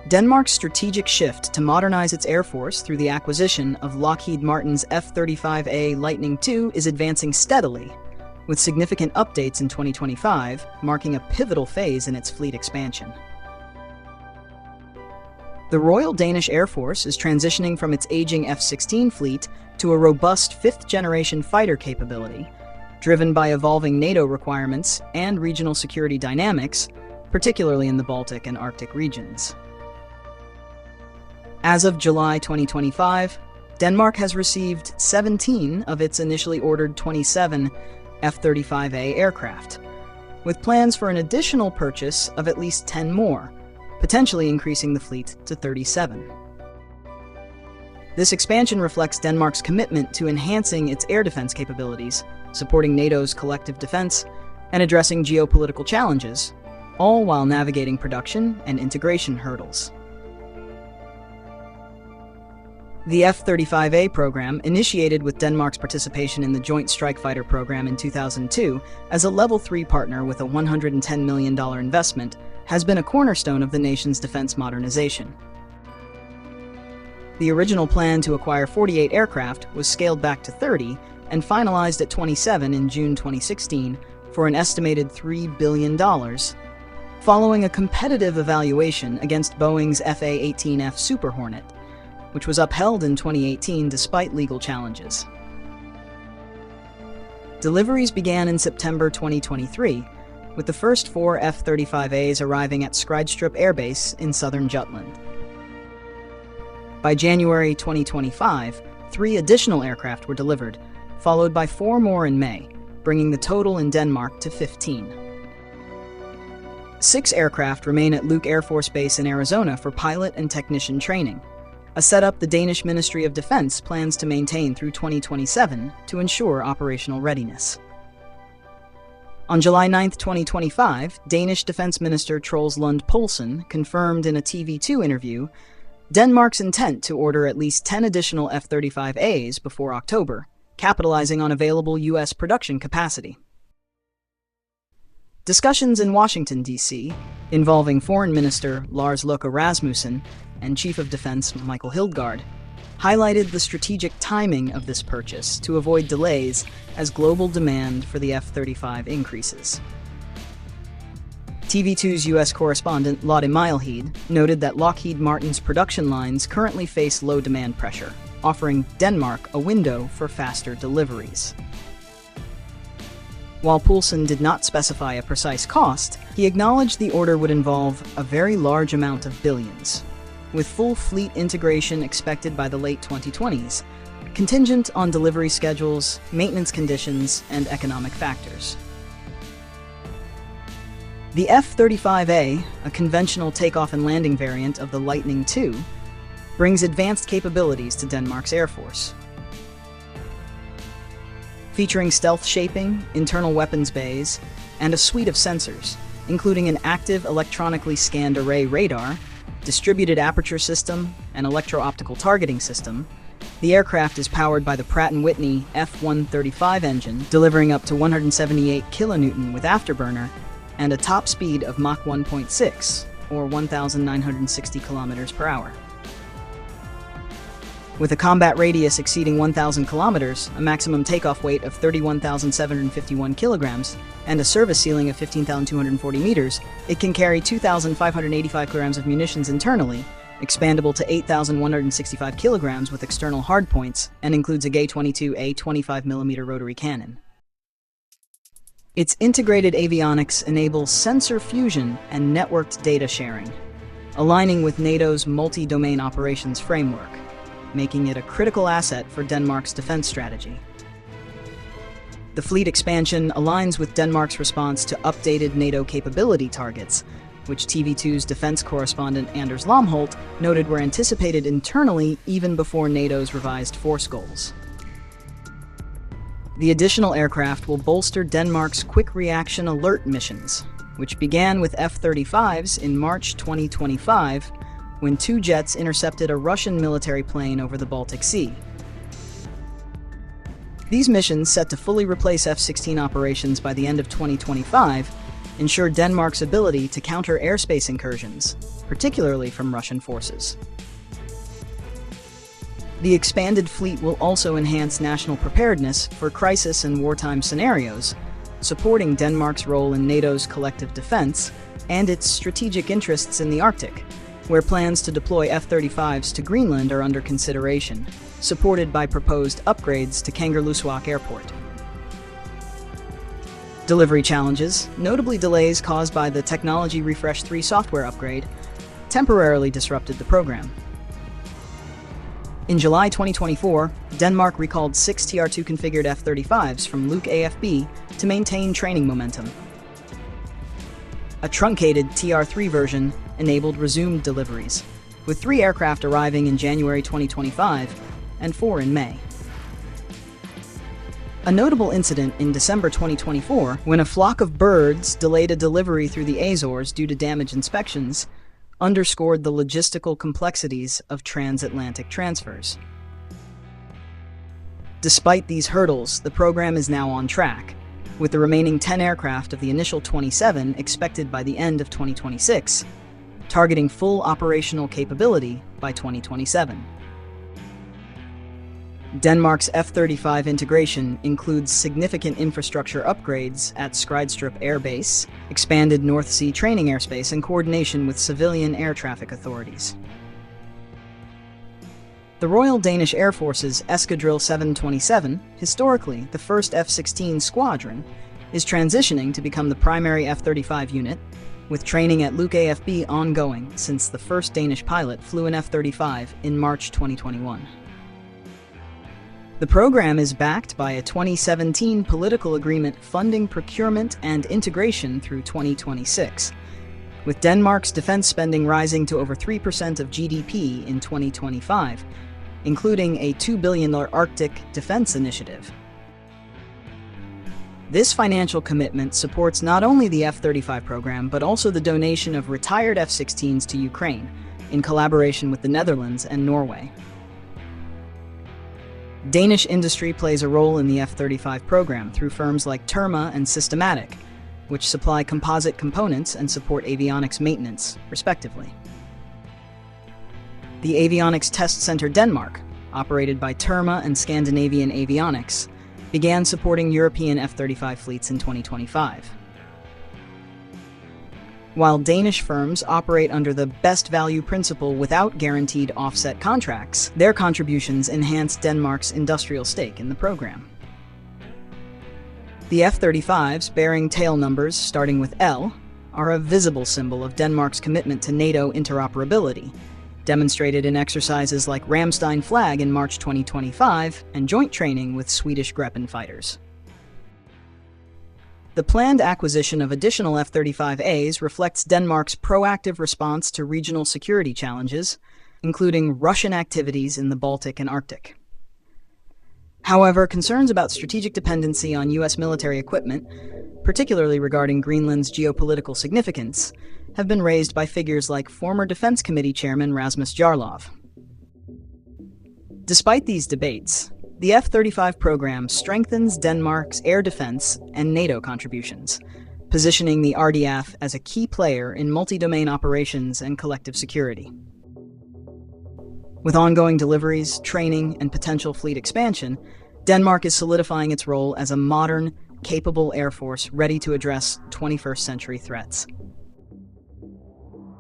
Denmark's strategic shift to modernize its air force through the acquisition of Lockheed Martin's F-35A Lightning II is advancing steadily, with significant updates in 2025 marking a pivotal phase in its fleet expansion. The Royal Danish Air Force is transitioning from its aging F-16 fleet to a robust fifth-generation fighter capability, driven by evolving NATO requirements and regional security dynamics, particularly in the Baltic and Arctic regions. As of July 2025, Denmark has received 17 of its initially ordered 27 F-35A aircraft, with plans for an additional purchase of at least 10 more, potentially increasing the fleet to 37. This expansion reflects Denmark's commitment to enhancing its air defense capabilities, supporting NATO's collective defense, and addressing geopolitical challenges, all while navigating production and integration hurdles. The F-35A program, initiated with Denmark's participation in the Joint Strike Fighter program in 2002 as a Level 3 partner with a $110 million investment, has been a cornerstone of the nation's defense modernization. The original plan to acquire 48 aircraft was scaled back to 30 and finalized at 27 in June 2016 for an estimated $3 billion, following a competitive evaluation against Boeing's FA-18F Super Hornet, which was upheld in 2018 despite legal challenges. Deliveries began in September 2023, with the first 4 F-35As arriving at Skrydstrup Air Base in southern Jutland. By January 2025, 3 additional aircraft were delivered, followed by 4 more in May, bringing the total in Denmark to 15. 6 aircraft remain at Luke Air Force Base in Arizona for pilot and technician training, a setup the Danish Ministry of Defense plans to maintain through 2027 to ensure operational readiness. On July 9, 2025, Danish Defense Minister Troels Lund Poulsen confirmed in a TV2 interview Denmark's intent to order at least 10 additional F-35As before October, capitalizing on available U.S. production capacity. Discussions in Washington, D.C., involving Foreign Minister Lars Løkke Rasmussen and Chief of Defense Michael Hildgaard, highlighted the strategic timing of this purchase to avoid delays as global demand for the F-35 increases. TV2's U.S. correspondent Lotte Mejlhede noted that Lockheed Martin's production lines currently face low demand pressure, offering Denmark a window for faster deliveries. While Poulsen did not specify a precise cost, he acknowledged the order would involve a very large amount of billions, with full fleet integration expected by the late 2020s, contingent on delivery schedules, maintenance conditions, and economic factors. The F-35A, a conventional takeoff and landing variant of the Lightning II, brings advanced capabilities to Denmark's Air Force. Featuring stealth shaping, internal weapons bays, and a suite of sensors, including an active electronically scanned array radar, distributed aperture system, and electro-optical targeting system, the aircraft is powered by the Pratt & Whitney F135 engine, delivering up to 178 kilonewton with afterburner and a top speed of Mach 1.6, or 1,960 kilometers per hour. With a combat radius exceeding 1,000 kilometers, a maximum takeoff weight of 31,751 kilograms, and a service ceiling of 15,240 meters, it can carry 2,585 kilograms of munitions internally, expandable to 8,165 kilograms with external hardpoints, and includes a Ga-22A 25mm rotary cannon. Its integrated avionics enables sensor fusion and networked data sharing, aligning with NATO's multi-domain operations framework, making it a critical asset for Denmark's defense strategy. The fleet expansion aligns with Denmark's response to updated NATO capability targets, which TV2's defense correspondent Anders Lomholt noted were anticipated internally even before NATO's revised force goals. The additional aircraft will bolster Denmark's quick reaction alert missions, which began with F-35s in March 2025, when 2 jets intercepted a Russian military plane over the Baltic Sea. These missions, set to fully replace F-16 operations by the end of 2025, ensure Denmark's ability to counter airspace incursions, particularly from Russian forces. The expanded fleet will also enhance national preparedness for crisis and wartime scenarios, supporting Denmark's role in NATO's collective defense and its strategic interests in the Arctic, where plans to deploy F-35s to Greenland are under consideration, supported by proposed upgrades to Kangerlussuaq Airport. Delivery challenges, notably delays caused by the Technology Refresh 3 software upgrade, temporarily disrupted the program. In July 2024, Denmark recalled 6 TR2 configured F-35s from Luke AFB to maintain training momentum. A truncated TR3 version enabled resumed deliveries, with 3 aircraft arriving in January 2025 and 4 in May. A notable incident in December 2024, when a flock of birds delayed a delivery through the Azores due to damage inspections, underscored the logistical complexities of transatlantic transfers. Despite these hurdles, the program is now on track, with the remaining 10 aircraft of the initial 27 expected by the end of 2026, targeting full operational capability by 2027. Denmark's F-35 integration includes significant infrastructure upgrades at Skrydstrup Air Base, expanded North Sea training airspace, and coordination with civilian air traffic authorities. The Royal Danish Air Force's Escadrille 727, historically the first F-16 squadron, is transitioning to become the primary F-35 unit, with training at Luke AFB ongoing since the first Danish pilot flew an F-35 in March 2021. The program is backed by a 2017 political agreement funding procurement and integration through 2026, with Denmark's defense spending rising to over 3% of GDP in 2025, including a $2 billion Arctic defense initiative. This financial commitment supports not only the F-35 program, but also the donation of retired F-16s to Ukraine, in collaboration with the Netherlands and Norway. Danish industry plays a role in the F-35 program through firms like Terma and Systematic, which supply composite components and support avionics maintenance, respectively. The Avionics Test Center Denmark, operated by Terma and Scandinavian Avionics, began supporting European F-35 fleets in 2025. While Danish firms operate under the best value principle without guaranteed offset contracts, their contributions enhance Denmark's industrial stake in the program. The F-35s, bearing tail numbers starting with L, are a visible symbol of Denmark's commitment to NATO interoperability, demonstrated in exercises like Ramstein Flag in March 2025 and joint training with Swedish Gripen fighters. The planned acquisition of additional F-35As reflects Denmark's proactive response to regional security challenges, including Russian activities in the Baltic and Arctic. However, concerns about strategic dependency on U.S. military equipment, particularly regarding Greenland's geopolitical significance, have been raised by figures like former Defense Committee Chairman Rasmus Jarlov. Despite these debates, the F-35 program strengthens Denmark's air defense and NATO contributions, positioning the RDF as a key player in multi-domain operations and collective security. With ongoing deliveries, training, and potential fleet expansion, Denmark is solidifying its role as a modern, capable air force ready to address 21st century threats.